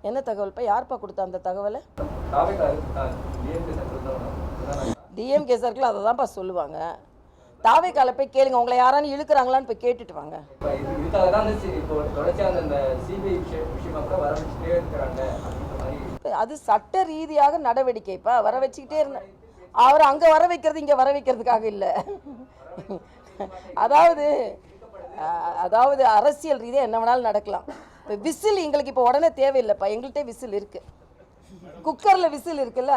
என்ன தகவல் யார்ப்பா கொடுத்தா அந்த தகவலை? டிஎம்கே சர்க்கிள் அதை தான்ப்பா சொல்லுவாங்க. தாவேக்கால போய் கேளுங்க, உங்களை யாரானு இழுக்கிறாங்களான்னு போய் கேட்டுட்டு வாங்க. அது சட்ட ரீதியாக நடவடிக்கைப்பா. வர வச்சுக்கிட்டே இருந்த அவர் அங்கே வர வைக்கிறது இங்கே வர வைக்கிறதுக்காக இல்லை. அதாவது அரசியல் ரீதியாக என்ன வேணாலும் நடக்கலாம். இப்போ விசில் எங்களுக்கு இப்போ உடனே தேவையில்லைப்பா. எங்கள்கிட்ட விசில் இருக்குது, குக்கரில் விசில் இருக்குல்ல,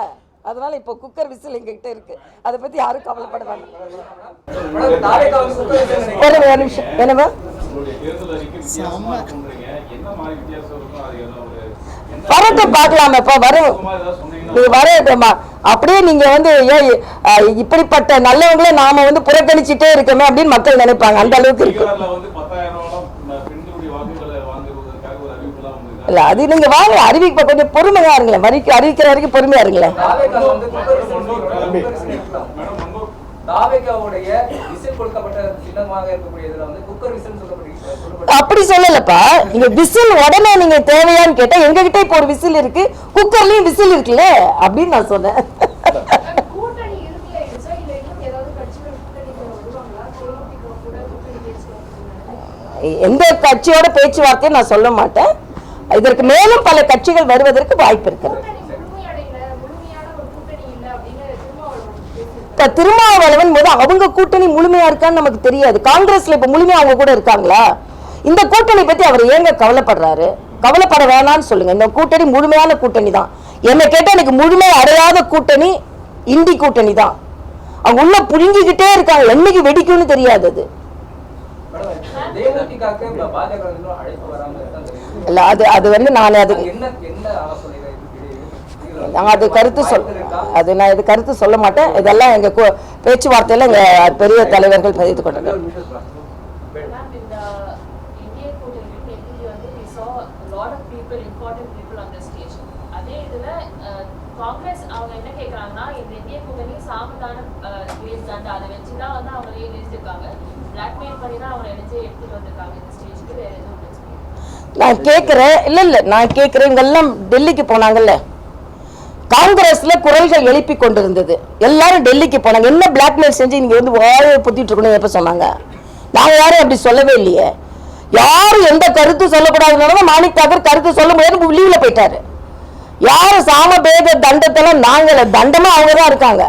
அதனால இப்போ குக்கர் விசில் எங்ககிட்ட இருக்கு. அதை பற்றி யாரும் கவலைப்படுவாங்க. ஒரு நிமிஷம் என்னவா வரட்டு பார்க்கலாமப்பா. வரட்டுமா அப்படியே நீங்க வந்து இப்படிப்பட்ட நல்லவங்களே நாம வந்து புறக்கணிச்சுட்டே இருக்கோமே அப்படின்னு மக்கள் நினைப்பாங்க. அந்த அளவுக்கு இருக்கு. இல்ல அது நீங்க வாங்க, அறிவிப்ப கொஞ்சம் பொறுமையா இருங்களேன். அறிவிக்கிற வரைக்கும் பொறுமையா இருங்களேன். அப்படி சொல்லலப்பா. நீங்க விசில் உடனே நீங்க தேவையான்னு கேட்டா எங்ககிட்ட இப்போ ஒரு விசில் இருக்கு, குக்கர்லயும் விசில் இருக்குல்ல அப்படின்னு நான் சொன்னேன். எந்த கட்சியோட பேச்சுவார்த்தையை நான் சொல்ல மாட்டேன். இதற்கு மேலும் பல கட்சிகள் வருவதற்கு வாய்ப்பு இருக்கிறது. திருமாவளவன் போது அவங்க கூட்டணி முழுமையா இருக்கான்னு நமக்கு தெரியாது. காங்கிரஸ்ல இப்ப முழுமையா அவங்க கூட இருக்காங்களா? இந்த கூட்டணி பத்தி அவர் ஏங்க கவலைப்படுறாரு? கவலைப்பட வேணாம்னு சொல்லுங்க. இந்த கூட்டணி முழுமையான கூட்டணி தான். என்ன கேட்டா எனக்கு முழுமை அடையாத கூட்டணி இந்தி கூட்டணி தான். அவங்க உள்ள புழுங்கிக்கிட்டே இருக்காங்க, என்னைக்கு வெடிக்கும்னு தெரியாது. அது இல்ல அது வந்து நான் அது கருத்து நான் இது கருத்து சொல்ல மாட்டேன். இதெல்லாம் எங்க பேச்சுவார்த்தையில எங்க பெரிய தலைவர்கள் பதிவு கொண்டாங்க. நான் கேட்கிறேன், இல்ல நான் கேட்கிறேன், இவங்கெல்லாம் டெல்லிக்கு போனாங்கல்ல, காங்கிரஸ்ல குரல்கள் எழுப்பி கொண்டிருந்தது, எல்லாரும் டெல்லிக்கு போனாங்க. என்ன பிளாக்மெயில் செஞ்சு நீங்க வந்து வாயை புத்திட்டு இருக்கணும் எப்ப சொன்னாங்க? நாங்க யாரும் அப்படி சொல்லவே இல்லையே. யாரும் எந்த கருத்து சொல்லக்கூடாதுன்னு மாணிக் தாக்கர் கருத்து சொல்ல முடியாது, லீவ்ல போயிட்டாரு. யாரும் சாம பேத தண்டத்தெல்லாம் நாங்கள தண்டமா அவங்கதான் இருக்காங்க.